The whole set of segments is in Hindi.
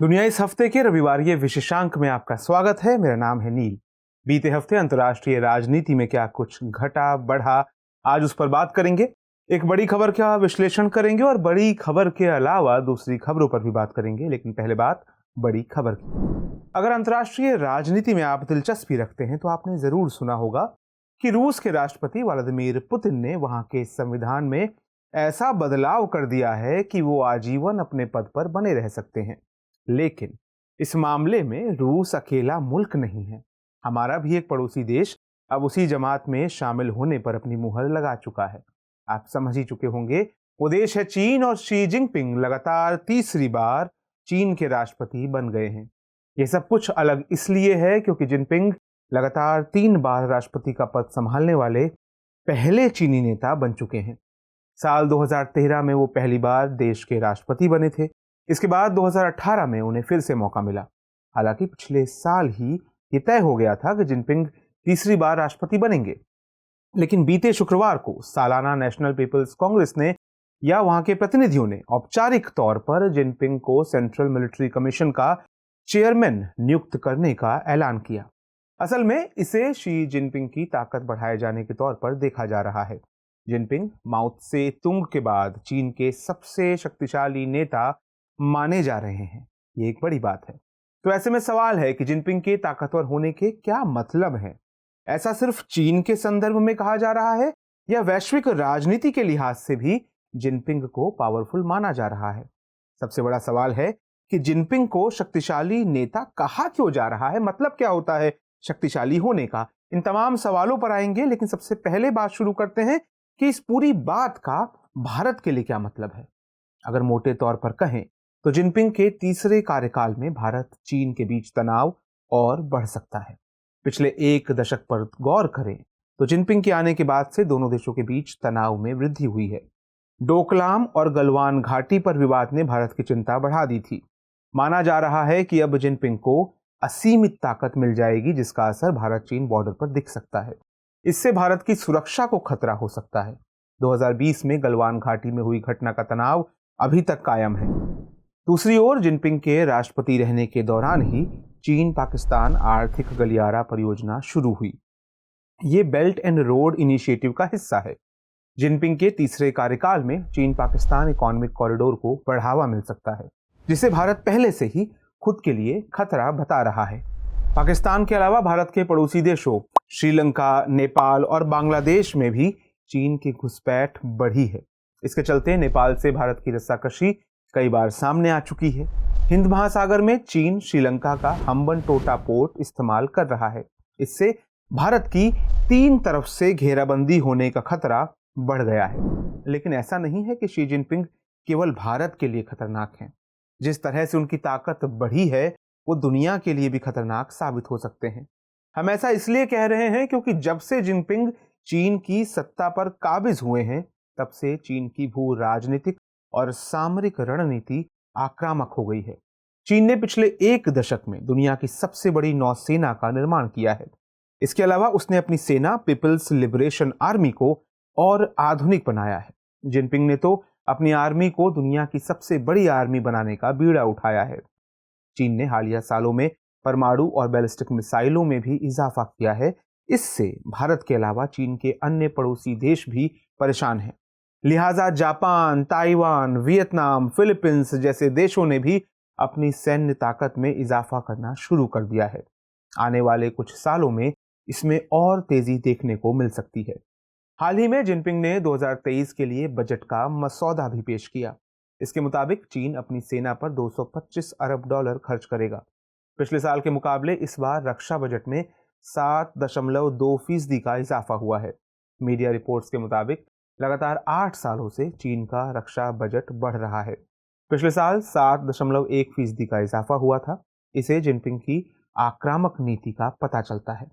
दुनिया इस हफ्ते के रविवार ये विशेषांक में आपका स्वागत है। मेरा नाम है नील। बीते हफ्ते अंतर्राष्ट्रीय राजनीति में क्या कुछ घटा बढ़ा, आज उस पर बात करेंगे। एक बड़ी खबर का विश्लेषण करेंगे और बड़ी खबर के अलावा दूसरी खबरों पर भी बात करेंगे। लेकिन पहले बात बड़ी खबर की। अगर अंतर्राष्ट्रीय राजनीति में आप दिलचस्पी रखते हैं तो आपने जरूर सुना होगा कि रूस के राष्ट्रपति व्लादिमीर पुतिन ने वहां के संविधान में ऐसा बदलाव कर दिया है कि वो आजीवन अपने पद पर बने रह सकते हैं। लेकिन इस मामले में रूस अकेला मुल्क नहीं है। हमारा भी एक पड़ोसी देश अब उसी जमात में शामिल होने पर अपनी मुहर लगा चुका है। आप समझ ही चुके होंगे, वो देश है चीन और शी जिनपिंग लगातार तीसरी बार चीन के राष्ट्रपति बन गए हैं। यह सब कुछ अलग इसलिए है क्योंकि जिनपिंग लगातार 3 बार राष्ट्रपति का पद संभालने वाले पहले चीनी नेता बन चुके हैं। साल 2013 में वो पहली बार देश के राष्ट्रपति बने थे। इसके बाद 2018 में उन्हें फिर से मौका मिला। हालांकि पिछले साल ही ये तय हो गया था कि जिनपिंग तीसरी बार राष्ट्रपति बनेंगे, लेकिन बीते शुक्रवार को सालाना नेशनल पीपल्स कांग्रेस ने या वहां के प्रतिनिधियों ने औपचारिक तौर पर जिनपिंग को सेंट्रल मिलिट्री कमीशन का चेयरमैन नियुक्त करने का ऐलान किया। असल में इसे शी जिनपिंग की ताकत बढ़ाए जाने के तौर पर देखा जा रहा है। जिनपिंग माओ से तुंग के बाद चीन के सबसे शक्तिशाली नेता माने जा रहे हैं। ये एक बड़ी बात है। तो ऐसे में सवाल है कि जिनपिंग के ताकतवर होने के क्या मतलब है? ऐसा सिर्फ चीन के संदर्भ में कहा जा रहा है या वैश्विक राजनीति के लिहाज से भी जिनपिंग को पावरफुल माना जा रहा है? सबसे बड़ा सवाल है कि जिनपिंग को शक्तिशाली नेता कहा क्यों जा रहा है? मतलब क्या होता है शक्तिशाली होने का? इन तमाम सवालों पर आएंगे, लेकिन सबसे पहले बात शुरू करते हैं कि इस पूरी बात का भारत के लिए क्या मतलब है। अगर मोटे तौर पर कहें तो जिनपिंग के तीसरे कार्यकाल में भारत चीन के बीच तनाव और बढ़ सकता है। पिछले 1 दशक पर गौर करें तो जिनपिंग के आने के बाद से दोनों देशों के बीच तनाव में वृद्धि हुई है। डोकलाम और गलवान घाटी पर विवाद ने भारत की चिंता बढ़ा दी थी। माना जा रहा है कि अब जिनपिंग को असीमित ताकत मिल जाएगी, जिसका असर भारत चीन बॉर्डर पर दिख सकता है। इससे भारत की सुरक्षा को खतरा हो सकता है। 2020 में गलवान घाटी में हुई घटना का तनाव अभी तक कायम है। दूसरी ओर जिनपिंग के राष्ट्रपति रहने के दौरान ही चीन पाकिस्तान आर्थिक गलियारा परियोजना शुरू हुई। ये बेल्ट एंड रोड इनिशिएटिव का हिस्सा है। जिनपिंग के तीसरे कार्यकाल में चीन पाकिस्तान इकोनॉमिक कॉरिडोर को बढ़ावा मिल सकता है, जिसे भारत पहले से ही खुद के लिए खतरा बता रहा है। पाकिस्तान के अलावा भारत के पड़ोसी देशों श्रीलंका, नेपाल और बांग्लादेश में भी चीन की घुसपैठ बढ़ी है। इसके चलते नेपाल से भारत की रस्साकशी कई बार सामने आ चुकी है। हिंद महासागर में चीन श्रीलंका का हम्बनटोटा पोर्ट इस्तेमाल कर रहा है। इससे भारत की 3 तरफ से घेराबंदी होने का खतरा बढ़ गया है। लेकिन ऐसा नहीं है कि शी जिनपिंग केवल भारत के लिए खतरनाक हैं। जिस तरह से उनकी ताकत बढ़ी है वो दुनिया के लिए भी खतरनाक साबित हो सकते हैं। हम ऐसा इसलिए कह रहे हैं क्योंकि जब से जिनपिंग चीन की सत्ता पर काबिज हुए हैं, तब से चीन की भू राजनीतिक और सामरिक रणनीति आक्रामक हो गई है। चीन ने पिछले 1 दशक में दुनिया की सबसे बड़ी नौसेना का निर्माण किया है। इसके अलावा उसने अपनी सेना पीपल्स लिबरेशन आर्मी को और आधुनिक बनाया है। जिनपिंग ने तो अपनी आर्मी को दुनिया की सबसे बड़ी आर्मी बनाने का बीड़ा उठाया है। चीन ने हालिया सालों में परमाणु और बैलिस्टिक मिसाइलों में भी इजाफा किया है। इससे भारत के अलावा चीन के अन्य पड़ोसी देश भी परेशान हैं। लिहाजा जापान, ताइवान, वियतनाम, फिलीपींस जैसे देशों ने भी अपनी सैन्य ताकत में इजाफा करना शुरू कर दिया है। आने वाले कुछ सालों में इसमें और तेजी देखने को मिल सकती है। हाल ही में जिनपिंग ने 2023 के लिए बजट का मसौदा भी पेश किया। इसके मुताबिक चीन अपनी सेना पर $225 अरब खर्च करेगा। पिछले साल के मुकाबले इस बार रक्षा बजट में 7.2% का इजाफा हुआ है। मीडिया रिपोर्ट्स के मुताबिक लगातार 8 सालों से चीन का रक्षा बजट बढ़ रहा है। पिछले साल 7.1% का इजाफा हुआ था। इसे जिनपिंग की आक्रामक नीति का पता चलता है।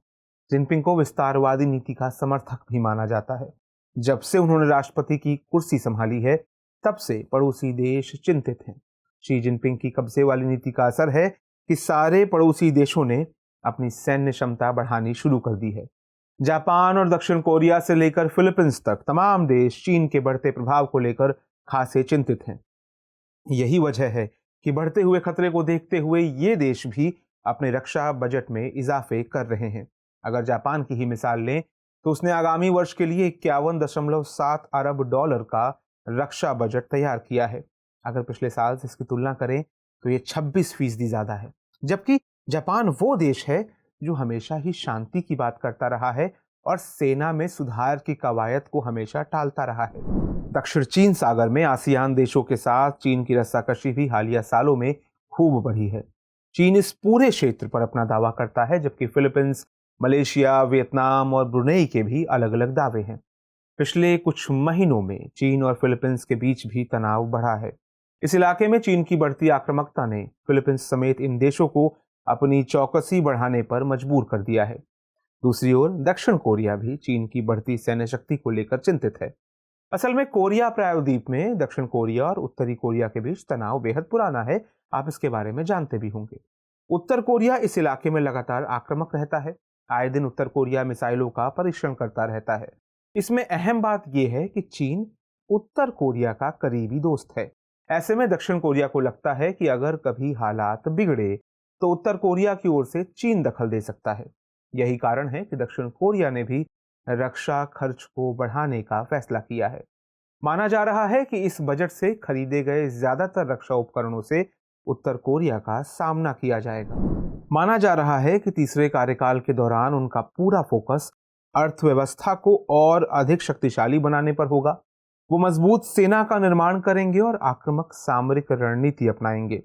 जिनपिंग को विस्तारवादी नीति का समर्थक भी माना जाता है। जब से उन्होंने राष्ट्रपति की कुर्सी संभाली है, तब से पड़ोसी देश चिंतित हैं। शी जिनपिंग की कब्जे वाली नीति का असर है कि सारे पड़ोसी देशों ने अपनी सैन्य क्षमता बढ़ानी शुरू कर दी है। जापान और दक्षिण कोरिया से लेकर फिलीपींस तक तमाम देश चीन के बढ़ते प्रभाव को लेकर खासे चिंतित हैं। यही वजह है कि बढ़ते हुए खतरे को देखते हुए ये देश भी अपने रक्षा बजट में इजाफे कर रहे हैं। अगर जापान की ही मिसाल लें तो उसने आगामी वर्ष के लिए 51.7 अरब डॉलर का रक्षा बजट तैयार किया है। अगर पिछले साल से इसकी तुलना करें तो ये 26% ज्यादा है। जबकि जापान वो देश है जो हमेशा ही शांति की बात करता रहा है और सेना में सुधार की कवायद को हमेशा टालता रहा है। दक्षिण चीन सागर में आसियान देशों के साथ चीन की रस्साकशी भी हालिया सालों में खूब बढ़ी है। चीन इस पूरे क्षेत्र पर अपना दावा करता है, जबकि फिलीपींस, मलेशिया, वियतनाम और ब्रुनेई के भी अलग अलग दावे हैं। पिछले कुछ महीनों में चीन और फिलीपींस के बीच भी तनाव बढ़ा है। इस इलाके में चीन की बढ़ती आक्रामकता ने फिलीपींस समेत इन देशों को अपनी चौकसी बढ़ाने पर मजबूर कर दिया है। दूसरी ओर दक्षिण कोरिया भी चीन की बढ़ती सैन्य शक्ति को लेकर चिंतित है। असल में कोरिया प्रायद्वीप में दक्षिण कोरिया और उत्तरी कोरिया के बीच तनाव बेहद पुराना है। आप इसके बारे में जानते भी होंगे। उत्तर कोरिया इस इलाके में लगातार आक्रामक रहता है। आए दिन उत्तर कोरिया मिसाइलों का परीक्षण करता रहता है। इसमें अहम बात यह है कि चीन उत्तर कोरिया का करीबी दोस्त है। ऐसे में दक्षिण कोरिया को लगता है कि अगर कभी हालात बिगड़े तो उत्तर कोरिया की ओर से चीन दखल दे सकता है। यही कारण है कि दक्षिण कोरिया ने भी रक्षा खर्च को बढ़ाने का फैसला किया है। माना जा रहा है कि इस बजट से खरीदे गए ज्यादातर रक्षा उपकरणों से उत्तर कोरिया का सामना किया जाएगा। माना जा रहा है कि तीसरे कार्यकाल के दौरान उनका पूरा फोकस अर्थव्यवस्था को और अधिक शक्तिशाली बनाने पर होगा। वो मजबूत सेना का निर्माण करेंगे और आक्रामक सामरिक रणनीति अपनाएंगे।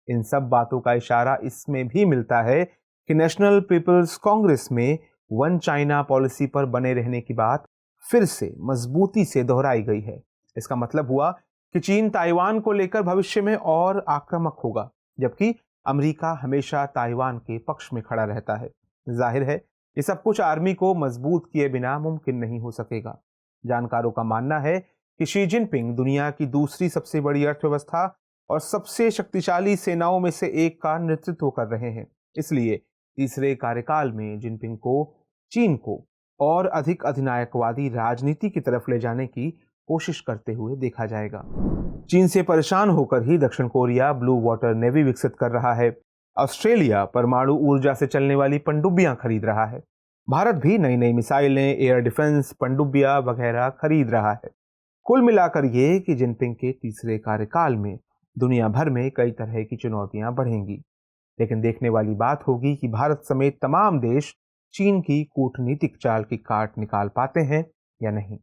इन सब बातों का इशारा इसमें भी मिलता है कि नेशनल पीपल्स कांग्रेस में वन चाइना पॉलिसी पर बने रहने की बात फिर से मजबूती से दोहराई गई है। इसका मतलब हुआ कि चीन ताइवान को लेकर भविष्य में और आक्रामक होगा, जबकि अमेरिका हमेशा ताइवान के पक्ष में खड़ा रहता है। जाहिर है ये सब कुछ आर्मी को मजबूत किए बिना मुमकिन नहीं हो सकेगा। जानकारों का मानना है कि शी जिनपिंग दुनिया की दूसरी सबसे बड़ी अर्थव्यवस्था और सबसे शक्तिशाली सेनाओं में से एक का नेतृत्व कर रहे हैं। इसलिए तीसरे कार्यकाल में जिनपिंग को चीन को और अधिक अधिनायकवादी राजनीति की तरफ ले जाने की कोशिश करते हुए देखा जाएगा। चीन से परेशान होकर ही दक्षिण कोरिया ब्लू वाटर नेवी विकसित कर रहा है। ऑस्ट्रेलिया परमाणु ऊर्जा से चलने वाली पनडुब्बियां खरीद रहा है। भारत भी नई नई मिसाइलें, एयर डिफेंस, पनडुब्बियां वगैरह खरीद रहा है। कुल मिलाकर ये कि जिनपिंग के तीसरे कार्यकाल में दुनिया भर में कई तरह की चुनौतियां बढ़ेंगी, लेकिन देखने वाली बात होगी कि भारत समेत तमाम देश चीन की कूटनीतिक चाल की काट निकाल पाते हैं या नहीं।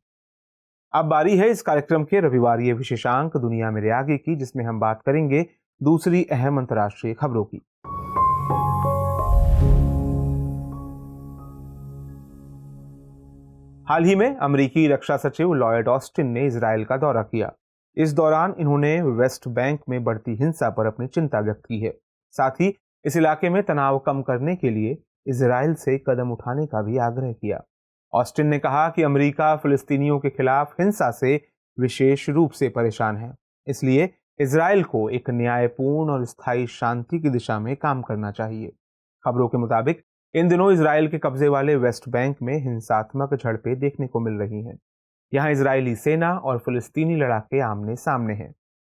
अब बारी है इस कार्यक्रम के रविवारीय विशेषांक दुनिया मेरे आगे की, जिसमें हम बात करेंगे दूसरी अहम अंतर्राष्ट्रीय खबरों की। हाल ही में अमेरिकी रक्षा सचिव लॉयड ऑस्टिन ने इजराइल का दौरा किया। इस दौरान इन्होंने वेस्ट बैंक में बढ़ती हिंसा पर अपनी चिंता व्यक्त की है। साथ ही इस इलाके में तनाव कम करने के लिए इजराइल से कदम उठाने का भी आग्रह किया। ऑस्टिन ने कहा कि अमेरिका फिलिस्तीनियों के खिलाफ हिंसा से विशेष रूप से परेशान है, इसलिए इजराइल को एक न्यायपूर्ण और स्थायी शांति की दिशा में काम करना चाहिए। खबरों के मुताबिक इन दिनों इजराइल के कब्जे वाले वेस्ट बैंक में हिंसात्मक झड़पें देखने को मिल रही हैं। यहाँ इजरायली सेना और फिलिस्तीनी लड़ाके आमने सामने हैं।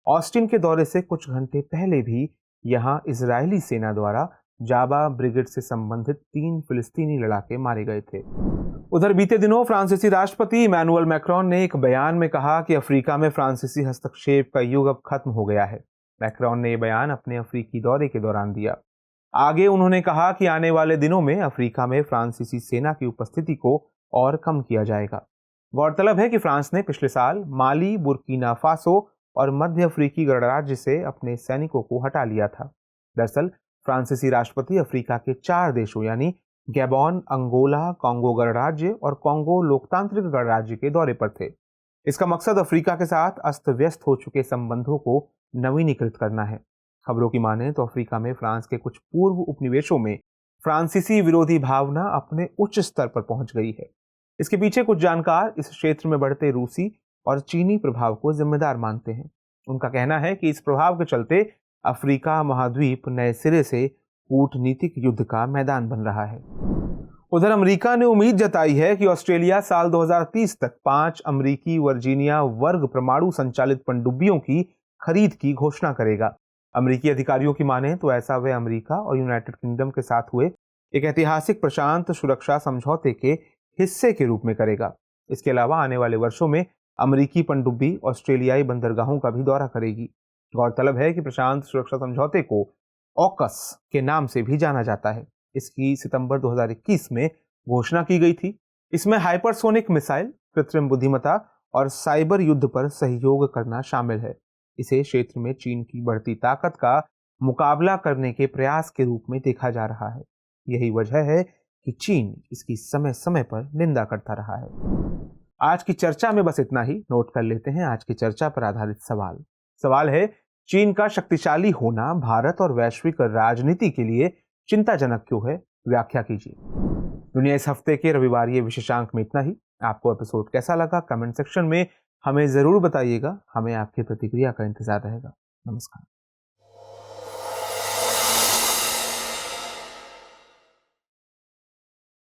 ऑस्टिन के दौरे से कुछ घंटे पहले भी यहाँ इजरायली सेना द्वारा जाबा ब्रिगेड से संबंधित 3 फिलिस्तीनी लड़ाके मारे गए थे। उधर बीते दिनों फ्रांसीसी राष्ट्रपति इमैनुअल मैक्रोन ने एक बयान में कहा कि अफ्रीका में फ्रांसीसी हस्तक्षेप का युग अब खत्म हो गया है। मैक्रोन ने यह बयान अपने अफ्रीकी दौरे के दौरान दिया। आगे उन्होंने कहा कि आने वाले दिनों में अफ्रीका में फ्रांसीसी सेना की उपस्थिति को और कम किया जाएगा। गौरतलब है कि फ्रांस ने पिछले साल माली, बुर्किना फासो और मध्य अफ्रीकी गणराज्य से अपने सैनिकों को हटा लिया था। दरअसल फ्रांसीसी राष्ट्रपति अफ्रीका के 4 देशों यानी गैबोन, अंगोला, कांगो गणराज्य और कांगो लोकतांत्रिक गणराज्य के दौरे पर थे। इसका मकसद अफ्रीका के साथ अस्त व्यस्त हो चुके संबंधों को नवीनीकृत करना है। खबरों की माने तो अफ्रीका में फ्रांस के कुछ पूर्व उपनिवेशों में फ्रांसीसी विरोधी भावना अपने उच्च स्तर पर पहुंच गई है। इसके पीछे कुछ जानकार इस क्षेत्र में बढ़ते रूसी और चीनी प्रभाव को जिम्मेदार मानते हैं। उनका कहना है कि इस प्रभाव के चलते अफ्रीका महाद्वीप नए सिरे से कूटनीतिक युद्ध का मैदान बन रहा है। उधर अमेरिका ने उम्मीद जताई है कि ऑस्ट्रेलिया साल 2030 तक 5 अमेरिकी वर्जीनिया वर्ग परमाणु संचालित पनडुब्बियों की खरीद की घोषणा करेगा। अमेरिकी अधिकारियों की माने तो ऐसा वे अमेरिका और यूनाइटेड किंगडम के साथ हुए एक ऐतिहासिक प्रशांत सुरक्षा समझौते के हिस्से के रूप में करेगा। इसके अलावा आने वाले वर्षों में अमेरिकी पनडुब्बी ऑस्ट्रेलियाई बंदरगाहों का भी दौरा करेगी। गौरतलब है कि प्रशांत सुरक्षा समझौते को ऑकस के नाम से भी जाना जाता है। इसकी सितंबर 2021 में घोषणा की गई थी। इसमें हाइपरसोनिक मिसाइल, कृत्रिम बुद्धिमत्ता और साइबर युद्ध पर सहयोग करना शामिल है। इसे क्षेत्र में चीन की बढ़ती ताकत का मुकाबला करने के प्रयास के रूप में देखा जा रहा है। यही वजह है कि चीन इसकी समय समय पर निंदा करता रहा है। आज की चर्चा में बस इतना ही। नोट कर लेते हैं आज की चर्चा पर आधारित सवाल है, चीन का शक्तिशाली होना भारत और वैश्विक राजनीति के लिए चिंताजनक क्यों है? व्याख्या कीजिए। दुनिया इस हफ्ते के रविवार ये विशेषांक में इतना ही। आपको एपिसोड कैसा लगा कमेंट सेक्शन में हमें जरूर बताइएगा। हमें आपकी प्रतिक्रिया का इंतजार रहेगा। नमस्कार।